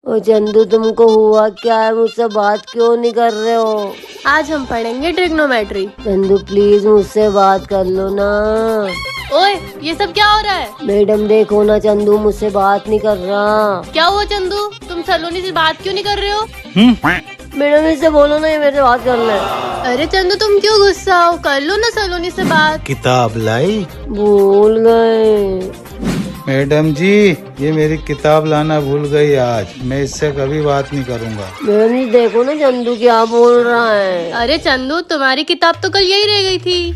ओ चंदू, तुमको हुआ क्या है? मुझसे बात क्यों नहीं कर रहे हो? आज हम पढ़ेंगे ट्रिग्नोमेट्री। चंदू प्लीज मुझसे बात कर लो ना। ओए, ये सब क्या हो रहा है? मैडम देखो ना, चंदू मुझसे बात नहीं कर रहा। क्या हुआ चंदू, तुम सलोनी से बात क्यों नहीं कर रहे हो? मैडम इससे बोलो ना, ये मेरे से बात करना है। अरे चंदू, तुम क्यों गुस्सा हो? कर लो ना सलोनी से बात। किताब लाई? भूल गए मैडम जी, ये मेरी किताब लाना भूल गई आज। मैं इससे कभी बात नहीं करूँगा। मैडम जी देखो ना, चंदू क्या बोल रहा है। अरे चंदू, तुम्हारी किताब तो कल यही रह गई थी।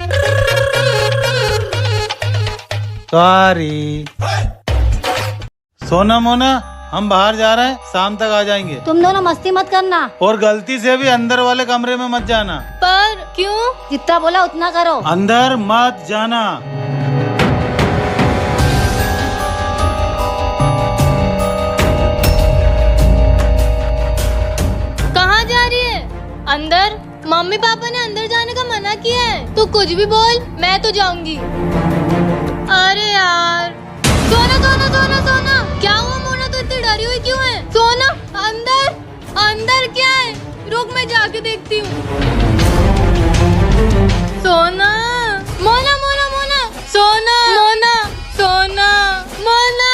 सॉरी। सोना मोना, हम बाहर जा रहे हैं, शाम तक आ जाएंगे। तुम दोनों मस्ती मत करना और गलती से भी अंदर वाले कमरे में मत जाना। पर क्यों? जितना बोला उतना करो। अंदर मत जाना। कहाँ जा रही है? अंदर? मम्मी पापा ने अंदर जाने का मना किया है। तू कुछ भी बोल, मैं तो जाऊंगी। अरे यार, सोना सोना सोना सोना, क्या हुआ? मोना तो इतनी डरी हुई क्यों है? सोना, अंदर अंदर क्या है? रुक, मैं जाके देखती हूँ। सोना, मोना मोना मोना, सोना मोना, सोना मोना।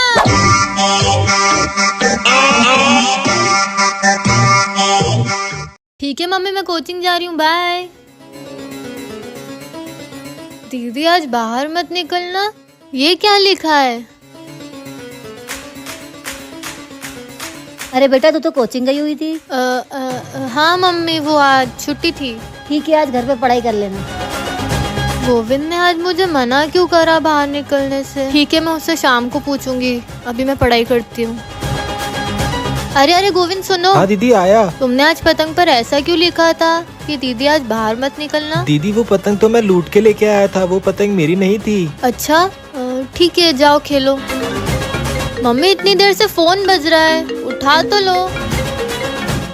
ठीक है मम्मी, मैं कोचिंग जा रही हूँ, बाय। दीदी आज बाहर मत निकलना, ये क्या लिखा है? अरे बेटा, तू तो कोचिंग गई हुई थी। हाँ मम्मी, वो आज छुट्टी थी। ठीक है, आज घर पे पढ़ाई कर लेना। गोविंद ने आज मुझे मना क्यों करा बाहर निकलने से? ठीक है, मैं उससे शाम को पूछूंगी, अभी मैं पढ़ाई करती हूँ। अरे अरे गोविंद सुनो। हाँ दीदी, आया। तुमने आज पतंग पर ऐसा क्यों लिखा था कि दीदी आज बाहर मत निकलना? दीदी वो पतंग तो मैं लूट के लेके आया था, वो पतंग मेरी नहीं थी। अच्छा, ठीक है, जाओ खेलो। मम्मी इतनी देर से फोन बज रहा है, उठा तो लो।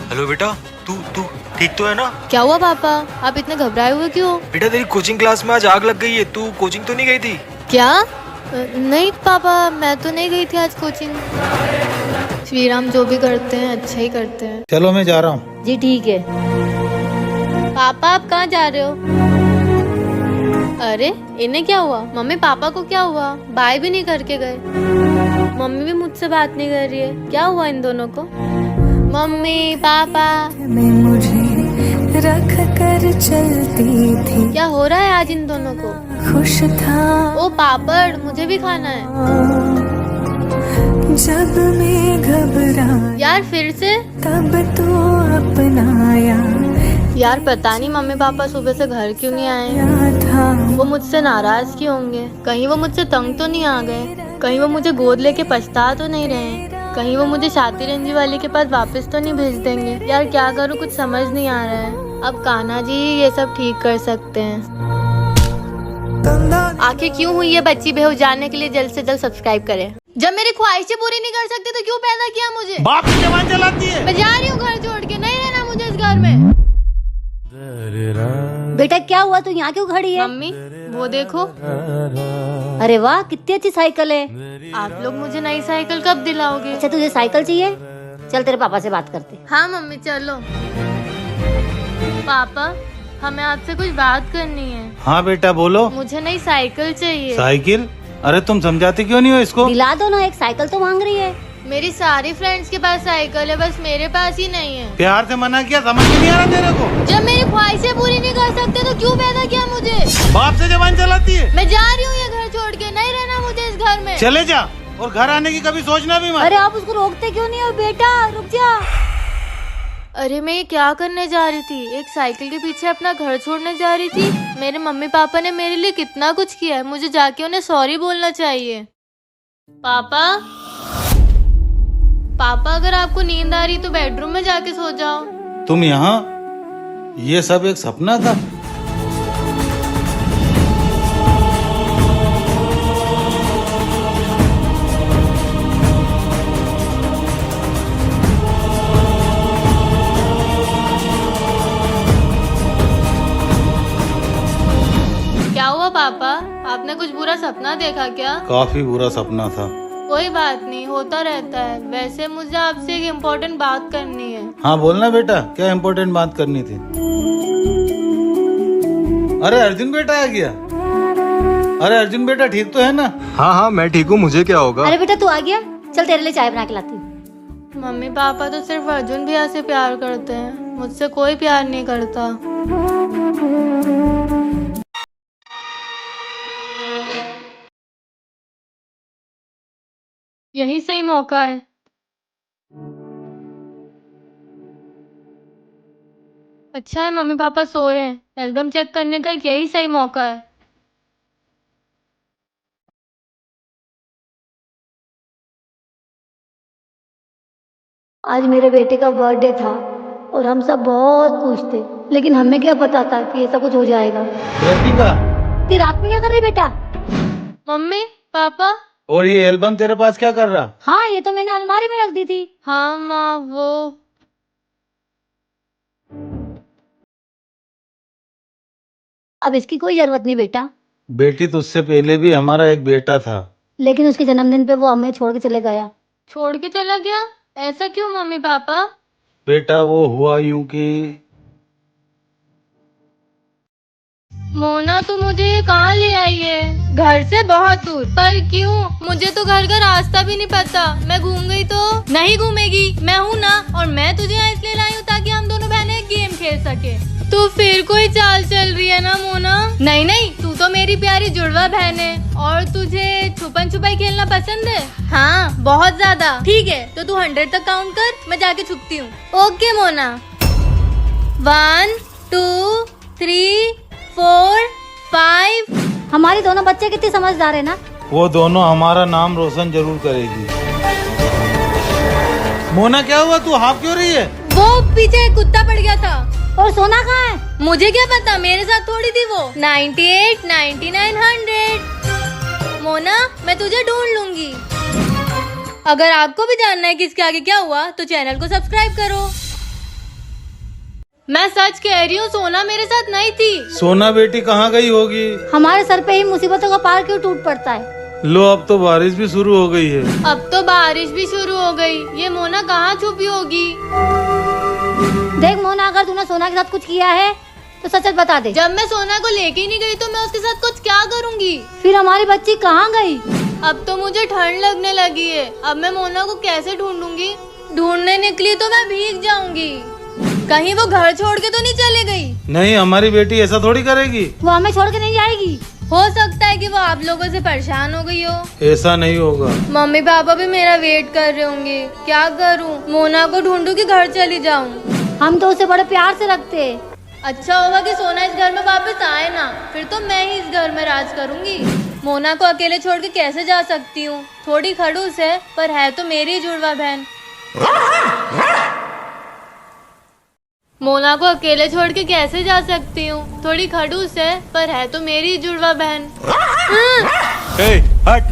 हेलो बेटा, तू तू ठीक तो है ना? क्या हुआ पापा, आप इतने घबराए हुए क्यों? बेटा तेरी कोचिंग क्लास में आज आग लग गई है, तू कोचिंग तो नहीं गई थी? क्या? नहीं पापा, मैं तो नहीं गई थी आज कोचिंग। श्री राम जो भी करते हैं अच्छा ही करते हैं। चलो मैं जा रहा हूँ। जी ठीक है। पापा आप कहाँ जा रहे हो? अरे इन्हें क्या हुआ? मम्मी पापा को क्या हुआ? बाय भी नहीं करके गए। मम्मी भी मुझसे बात नहीं कर रही है, क्या हुआ इन दोनों को? मम्मी पापा में मुझे रख कर चलती थी, क्या हो रहा है आज इन दोनों को? खुश था ओ पापड़, मुझे भी खाना है। जब मैं घबरा यार फिर से? तब तो अपनाया यार पता नहीं मम्मी पापा सुबह से घर क्यों नहीं आए। था। वो मुझसे नाराज क्यों होंगे? कहीं वो मुझसे तंग तो नहीं आ गए? कहीं वो मुझे गोद लेके पछता तो नहीं रहे? कहीं वो मुझे शाती रंजी वाले के पास वापस तो नहीं भेज देंगे? यार क्या करूँ, कुछ समझ नहीं आ रहा है। अब कान्हा जी ये सब ठीक कर सकते हैं। आखिर क्यों हुई है बच्ची बेहोश? जानने के लिए जल्द से जल्द सब्सक्राइब करें। जब मेरी ख्वाहिशें पूरी नहीं कर सकते तो क्यों पैदा किया मुझे? बाप की जबान चलाती है। मैं जा रही हूँ घर छोड़ के, नहीं रहना मुझे इस घर में। बेटा क्या हुआ, तू यहाँ क्यों खड़ी है? मम्मी वो देखो। अरे वाह, कितनी अच्छी साइकिल है। आप लोग मुझे नई साइकिल कब दिलाओगे? अच्छा तुझे साइकिल चाहिए? चल तेरे पापा से बात करते। हाँ मम्मी चलो। पापा हमें आपसे कुछ बात करनी है। हाँ बेटा बोलो। मुझे नई साइकिल चाहिए। साइकिल? अरे तुम समझाते क्यों नहीं हो इसको? दिला दो ना, एक साइकिल तो मांग रही है। मेरी सारी फ्रेंड्स के पास साइकिल है, बस मेरे पास ही नहीं है। प्यार से मना किया, समझ में नहीं आ रहा तेरे को? जब मेरी ख्वाहिशें पूरी नहीं कर सकते तो क्यों पैदा किया मुझे? बाप से जबान चलाती है। मैं जा रही हूँ ये घर छोड़ के, नहीं रहना मुझे इस घर में। चले जा, और घर आने की कभी सोचना भी मत। अरे आप उसको रोकते क्यों नहीं हो? बेटा रुक जा। अरे मैं ये क्या करने जा रही थी? एक साइकिल के पीछे अपना घर छोड़ने जा रही थी। मेरे मम्मी पापा ने मेरे लिए कितना कुछ किया है, मुझे जाके उन्हें सॉरी बोलना चाहिए। पापा पापा अगर आपको नींद आ रही तो बेडरूम में जाके सो जाओ। तुम यहाँ? ये सब एक सपना था? क्या हुआ पापा, आपने कुछ बुरा सपना देखा क्या? काफी बुरा सपना था। कोई बात नहीं, होता रहता है। वैसे मुझे आपसे एक इम्पोर्टेंट बात करनी है। हाँ बोलना बेटा, क्या इम्पोर्टेंट बात करनी थी? अरे अर्जुन बेटा आ गया। अरे अर्जुन बेटा ठीक तो है ना? हाँ हाँ मैं ठीक हूँ, मुझे क्या होगा? अरे बेटा तू आ गया, चल तेरे लिए चाय बना के लाती हूँ। मम्मी पापा तो सिर्फ अर्जुन भैया से प्यार करते हैं, मुझसे कोई प्यार नहीं करता। यही सही मौका है। अच्छा है मम्मी पापा सोए हैं, एल्बम चेक करने का यही सही मौका है। आज मेरे बेटे का बर्थडे था और हम सब बहुत खुश थे, लेकिन हमें क्या पता था कि ऐसा कुछ हो जाएगा। कृतिका, फिर रात में क्या कर रही बेटा? Mummy papa. और ये एल्बम तेरे पास क्या कर रहा? हाँ ये तो मैंने अलमारी में रख दी थी। हाँ माँ, वो अब इसकी कोई जरूरत नहीं बेटा। बेटी तुझसे पहले भी हमारा एक बेटा था। लेकिन उसके जन्मदिन पे वो हमें छोड़ के चले गया। छोड़ के चला गया? ऐसा क्यों मम्मी पापा? बेटा वो हुआ यूं कि मोना तो मुझे कहाँ ले आई है? घर से बहुत दूर। पर क्यों? मुझे तो घर का रास्ता भी नहीं पता। मैं घूम गई तो? नहीं घूमेगी, मैं हूँ ना। और मैं तुझे यहाँ इसलिए लाई हूँ ताकि हम दोनों बहनें गेम खेल सके। तो फिर कोई चाल चल रही है ना मोना? नहीं नहीं, तू तो मेरी प्यारी जुड़वा बहन है। और तुझे छुपन छुपाई खेलना पसंद है? हाँ बहुत ज्यादा। ठीक है तो तू 100 तक काउंट कर, मैं जाके छुपती हूँ। ओके मोना। 1 2 3 4 5। हमारी दोनों बच्चे कितने समझदार है ना। वो दोनों हमारा नाम रोशन जरूर करेगी। मोना क्या हुआ, तू हाफ क्यों रही है? वो पीछे एक कुत्ता पड़ गया था। और सोना कहाँ है? मुझे क्या पता, मेरे साथ थोड़ी थी वो। 98 99 100। मोना मैं तुझे ढूंढ लूंगी। अगर आपको भी जानना है कि इसके आगे क्या हुआ तो चैनल को सब्सक्राइब करो। मैं सच कह रही हूँ, सोना मेरे साथ नहीं थी। सोना बेटी कहाँ गई होगी? हमारे सर पे ही मुसीबतों का पहाड़ क्यों टूट पड़ता है। लो अब तो बारिश भी शुरू हो गई है। अब तो बारिश भी शुरू हो गई। ये मोना कहाँ छुपी होगी? देख मोना, अगर तूने सोना के साथ कुछ किया है तो सच सच बता दे। जब मैं सोना को लेके ही नहीं गई तो मैं उसके साथ कुछ क्या करूँगी? फिर हमारी बच्ची कहाँ गई? अब तो मुझे ठंड लगने लगी है। अब मैं मोना को कैसे ढूंढूंगी? ढूंढने निकली तो मैं भीग जाऊंगी। कहीं वो घर छोड़ के तो नहीं चले गई? नहीं, हमारी बेटी ऐसा थोड़ी करेगी। वो हमें छोड़ के नहीं जाएगी। हो सकता है कि वो आप लोगों से परेशान हो गई हो। ऐसा नहीं होगा। मम्मी पापा भी मेरा वेट कर रहे होंगे। क्या करूं? मोना को ढूंढूं कि घर चली जाऊं? हम तो उसे बड़े प्यार से रखते हैं। अच्छा होगा कि सोना इस घर में वापस आए ना, फिर तो मैं ही इस घर में राज करूंगी। मोना को अकेले छोड़ के कैसे जा सकती हूँ? थोड़ी खड़ूस है पर है तो मेरी जुड़वा बहन। मोना को अकेले छोड़ के कैसे जा सकती हूँ? थोड़ी खड़ूस है पर है तो मेरी जुड़वा बहन। हट।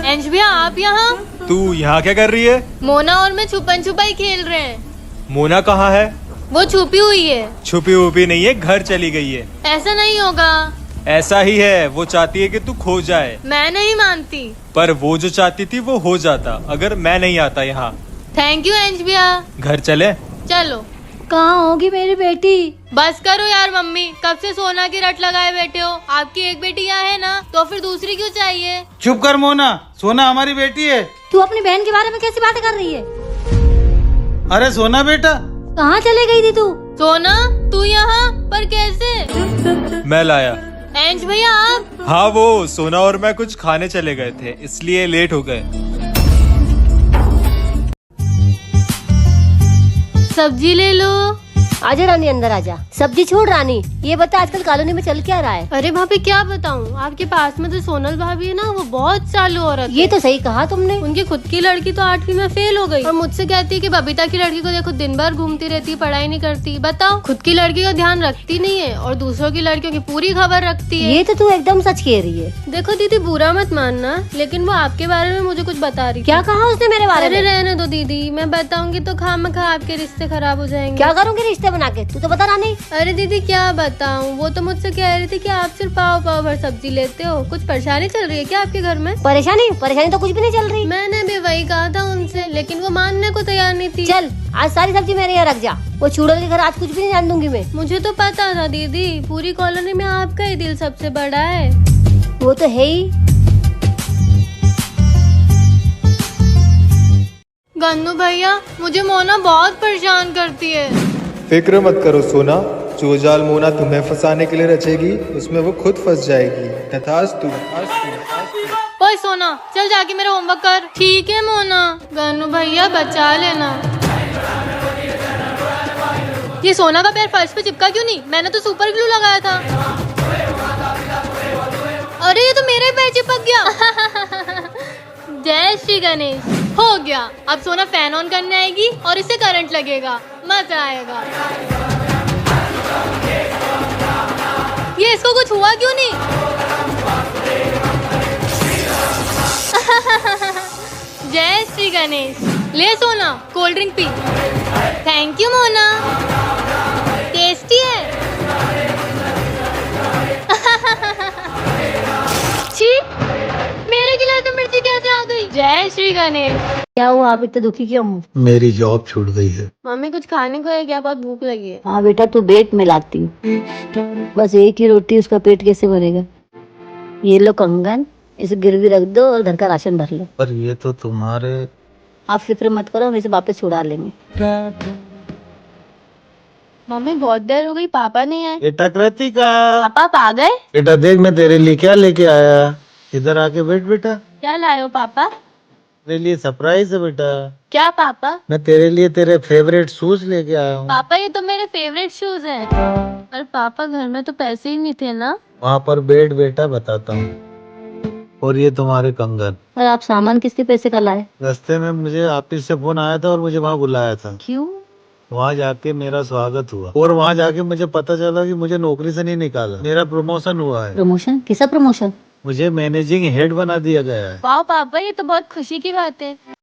अंश भैया आप यहाँ? तू यहाँ क्या कर रही है? मोना और मैं छुपन छुपाई खेल रहे हैं। मोना कहाँ है? वो छुपी हुई है। छुपी हुई नहीं है, घर चली गई है। ऐसा नहीं होगा। ऐसा ही है, वो चाहती है कि तू खो जाए। मैं नहीं मानती। पर वो जो चाहती थी वो हो जाता अगर मैं नहीं आता यहाँ। थैंक यू अंश भैया। घर चले? चलो। कहाँ होगी मेरी बेटी? बस करो यार मम्मी, कब से सोना की रट लगाए बैठे हो। आपकी एक बेटी यहाँ है ना, तो फिर दूसरी क्यों चाहिए? चुप कर मोना, सोना हमारी बेटी है। तू अपनी बहन के बारे में कैसी बातें कर रही है? अरे सोना बेटा, कहाँ चले गई थी तू? सोना तू यहाँ पर कैसे? मैं लाया। अंश भैया आप? हाँ वो सोना और मैं कुछ खाने चले गए थे इसलिए लेट हो गए। सब्जी ले लो। आजा रानी, अंदर आजा। सब्जी छोड़ रानी, ये बता आजकल कॉलोनी में चल क्या रहा है? अरे भाभी क्या बताऊँ, आपके पास में जो सोनल भाभी है ना, वो बहुत चालू औरत है। ये तो सही कहा तुमने। उनकी खुद की लड़की तो 8वीं में फेल हो गई और मुझसे कहती है कि बबीता की लड़की को देखो दिन भर घूमती रहती, पढ़ाई नहीं करती। बताओ, खुद की लड़की का ध्यान रखती नहीं है और दूसरों की लड़कियों की पूरी खबर रखती है। ये तो तू एकदम सच कह रही है। देखो दीदी, बुरा मत मानना, लेकिन वो आपके बारे में मुझे कुछ बता रही। क्या कहा उसने मेरे बारे अरे में? रहने दो दीदी, मैं बताऊंगी तो खामखा आपके रिश्ते खराब हो जाएंगे। क्या करूँगी रिश्ते बना के, तू तो बता रानी। अरे दीदी क्या बताऊं, वो तो मुझसे कह रही थी कि आप सिर्फ पाव पाव भर सब्जी लेते हो। कुछ परेशानी चल रही है क्या आपके घर में? परेशानी तो कुछ भी नहीं चल रही। मैंने भी वही कहा था उनसे, लेकिन वो मानने को तैयार नहीं थी। चल आज सारी सब्जी मेरे यहाँ रख जा, वो चूड़ल के घर आज कुछ भी नहीं जान दूंगी मैं। मुझे तो पता था दीदी, पूरी कॉलोनी में आपका ही दिल सबसे बड़ा है। वो तो है ही। गन्नू भैया, मुझे मोना बहुत परेशान करती है। फिक्र मत करो सोना, जो जाल मोना तुम्हें फंसाने के लिए रचेगी उसमें वो खुद फंस जाएगी। तथास्तु। ओए सोना, चल जाके मेरा होमवर्क कर। ठीक है मोना। गन्नू भैया बचा लेना। ये सोना का पैर फर्श पे चिपका क्यों नहीं? मैंने तो सुपर ग्लू लगाया था। अरे ये तो मेरे पैर चिपक गया। जय श्री गणेश। हो गया। अब सोना फैन ऑन करने आएगी और इससे करंट लगेगा, मजा आएगा। ये इसको कुछ हुआ क्यों नहीं? जय श्री गणेश। ले सोना, cold drink P. Thank you Mona, tasty है। छी, मेरे गिलास में मिर्ची कैसे आ गई? जय श्री गणेश। क्या हुआ, आप इतने दुखी क्यों हो? मेरी जॉब छूट गई है। मम्मी कुछ खाने को है क्या? बहुत भूख लगी है। हाँ बेटा, तू पेट में लाती, बस एक ही रोटी, उसका पेट कैसे भरेगा? ये लो कंगन, इसे गिरवी रख दो और घर का राशन भर लो। पर ये तो तुम्हारे। आप फिक्र मत करो, हम इसे वापस छुड़ा लेंगे। मम्मी बहुत देर हो गई, पापा नहीं आए। बेटा कृतिका, पापा आप आ गए? बेटा देख मैं तेरे लिए क्या लेके आया। इधर आके बैठ बेटा, क्या लाए हो पापा? तेरे लिए सरप्राइज है बेटा। क्या पापा? मैं तेरे लिए तेरे फेवरेट शूज लेके आया हूँ। पापा ये तो मेरे फेवरेट शूज हैं। पर पापा घर में तो पैसे ही नहीं थे ना। वहाँ पर बैठ बेटा, बताता हूँ। और ये तुम्हारे कंगन। और आप सामान किसके पैसे का लाए? रास्ते में मुझे ऑफिस से फोन आया था और मुझे वहाँ बुलाया था। क्यों? वहाँ जाके मेरा स्वागत हुआ और वहाँ जाके मुझे पता चला कि मुझे नौकरी से नहीं निकाला, मेरा प्रमोशन हुआ है। प्रमोशन? किसा प्रमोशन? मुझे मैनेजिंग हेड बना दिया गया है। वाह पापा, ये तो बहुत खुशी की बात है।